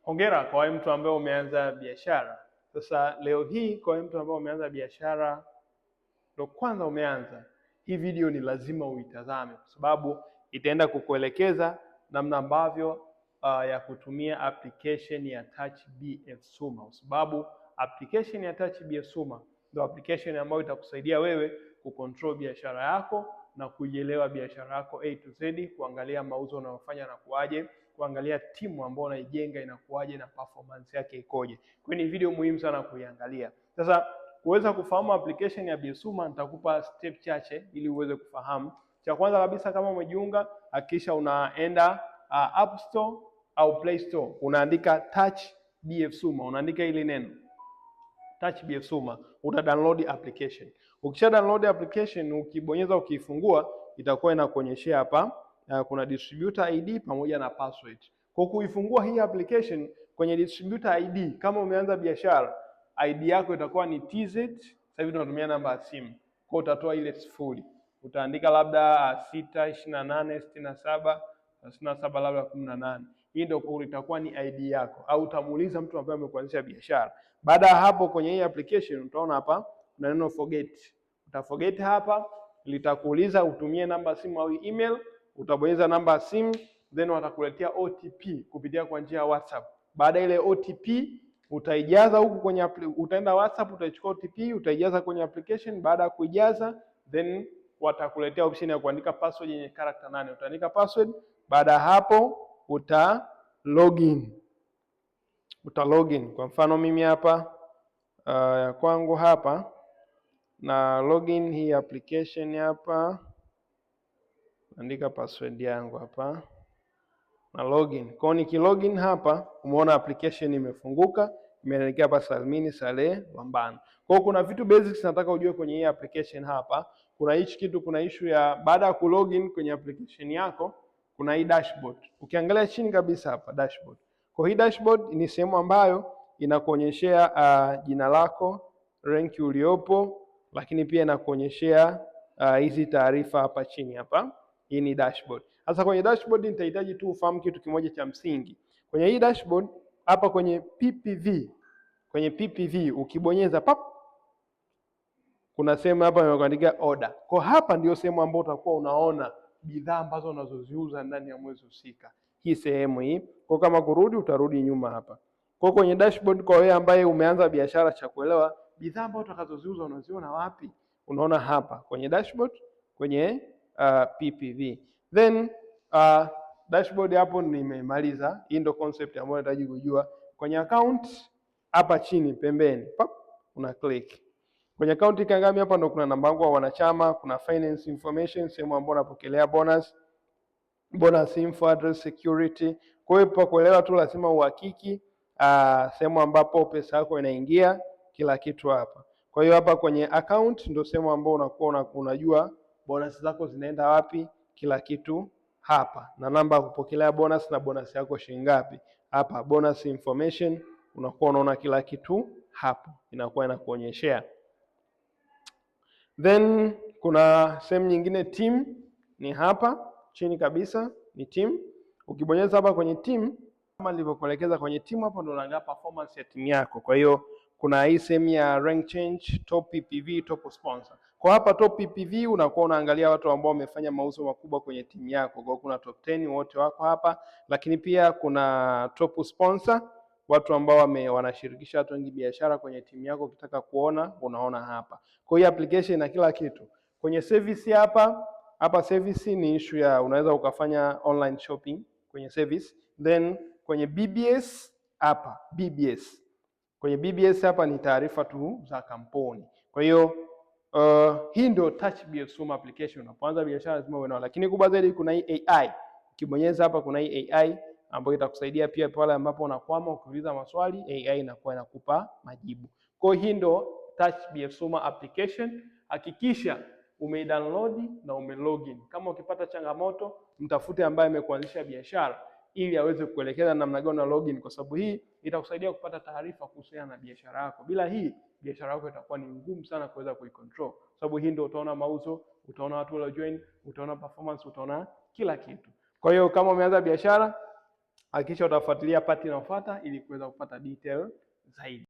Hongera kwa wewe mtu ambaye umeanza biashara. Sasa leo hii kwa wewe mtu ambaye umeanza biashara ndio kwanza umeanza, hii video ni lazima uitazame kwa sababu itaenda kukuelekeza namna ambavyo ya kutumia application ya Touch BF Suma, kwa sababu application ya Touch BF Suma ndio application ambayo itakusaidia wewe kucontrol biashara yako na kuielewa biashara yako A to Z, kuangalia mauzo unayofanya na kuaje, kuangalia timu ambayo unaijenga inakuaje na performance yake ikoje. Kwa hiyo ni video muhimu sana kuiangalia. Sasa kuweza kufahamu application ya BF Suma nitakupa step chache ili uweze kufahamu. Cha kwanza kabisa, kama umejiunga, hakikisha unaenda App Store au Play Store, unaandika Touch BF Suma, unaandika ile neno Touch BF Suma, uta download application. Ukisha download application, ukibonyeza ukiifungua, itakuwa inakuonyeshia hapa kuna distributor ID pamoja na password. Kwa kuifungua hii application kwenye distributor ID, kama umeanza biashara, ID yako itakuwa ni TZ. Sasa hivi tunatumia namba ya simu, kwa utatoa ile 0, utaandika labda 6286737 labda 18. Hii ndio itakuwa ni ID yako, au utamuuliza mtu ambaye amekuanzisha biashara. Baada ya hapo, kwenye hii application utaona hapa kuna neno forget. Utaforget hapa, litakuuliza utumie namba ya simu au email. Utabonyeza namba ya simu, then watakuletea OTP kupitia kwa njia ya WhatsApp. Baada ile OTP utaijaza huku kwenye utaenda WhatsApp, utaichukua OTP, utaijaza kwenye application. Baada ya kuijaza, then watakuletea option ya kuandika password yenye character 8. Utaandika password. Baada ya hapo uta login. Kwa mfano mimi hapa kwangu hapa na login hii application hapa, andika password yangu hapa na login. Kwa nikilogin hapa, umeona application imefunguka, imeelekea hapa Salmini Saleh Lambano. Kwa kuna vitu basics nataka ujue kwenye hii application hapa. Kuna hichi kitu, kuna issue ya baada ya kulogin kwenye application yako, kuna hii dashboard. Ukiangalia chini kabisa hapa dashboard. Kwa hii dashboard ni sehemu ambayo inakuonyeshea jina lako, rank uliopo, lakini pia inakuonyeshea hizi taarifa hapa chini hapa. Hii ni dashboard. Sasa kwenye dashboard nitahitaji tu ufahamu kitu kimoja cha msingi. Kwenye hii dashboard hapa kwenye PPV ukibonyeza pap, kuna sehemu hapa imeandika order. Kwa hapa ndio sehemu ambayo utakuwa unaona bidhaa ambazo unazoziuza ndani ya mwezi husika. Hii sehemu hii. Kwa kama kurudi, utarudi nyuma hapa. Kwa kwenye dashboard, kwa wewe ambaye umeanza biashara, cha kuelewa bidhaa ambazo utakazoziuza unaziona wapi? Unaona hapa kwenye dashboard, kwenye PPV. Then dashboard hapo nimemaliza. Hii ndio concept ambayo nataka kujua. Kwenye account hapa chini pembeni, pap, una click. Kwenye account ikangami hapa ndo kuna namba yangu ya wanachama, kuna finance information, sehemu ambayo unapokelea bonus info, address, security. Kwa hiyo kwa kuelewa tu lazima uhakiki sehemu ambapo pesa yako inaingia, kila kitu hapa. Kwa hiyo hapa kwenye account ndio sehemu ambayo unakuwa unajua bonus zako zinaenda wapi, kila kitu hapa, na namba ya kupokelea bonus na bonus yako shilingi ngapi. Hapa bonus information unakuwa unaona kila kitu hapo, inakuwa inakuonyeshea. Then kuna sehemu nyingine team, ni hapa chini kabisa ni team. Ukibonyeza hapa kwenye team, kama nilivyokuelekeza kwenye team, hapo ndo unaangalia performance ya timu yako. Kwa hiyo kuna hii sehemu ya rank change, top PPV, top sponsor. Kwa hapa top PPV unakuwa unaangalia watu ambao wamefanya mauzo makubwa kwenye timu yako. Kwa kuna top 10 wote wako hapa, lakini pia kuna top sponsor, watu ambao wanashirikisha watu wengi biashara kwenye timu yako. Ukitaka kuona unaona hapa. Kwa hiyo application na kila kitu. Kwenye service hapa service ni issue ya unaweza ukafanya online shopping kwenye service. Then kwenye BBS hapa kwenye BBS hapa ni taarifa tu za kampuni. Kwa hiyo hii ndio Touch BF Suma application. Unapoanza biashara lazima uwe nayo, lakini kubwa zaidi kuna hii AI. Ukibonyeza hapa kuna hii AI ambayo itakusaidia pia pale ambapo unakwama, ukiuliza maswali AI inakuwa inakupa majibu. Kwa hiyo hii ndio Touch BF Suma application. Hakikisha umeidownload na umelogin. Kama ukipata changamoto, mtafute ambaye amekuanzisha biashara ili aweze kuelekeza namna gani na login, kwa sababu hii itakusaidia kupata taarifa kuhusiana na biashara yako. Bila hii biashara yako itakuwa ni ngumu sana kuweza kuicontrol, sababu hii ndio utaona mauzo, utaona watu walio join, utaona performance, utaona kila kitu. Kwa hiyo kama umeanza biashara, Hakikisha utafuatilia part inayofuata ili kuweza kupata detail zaidi.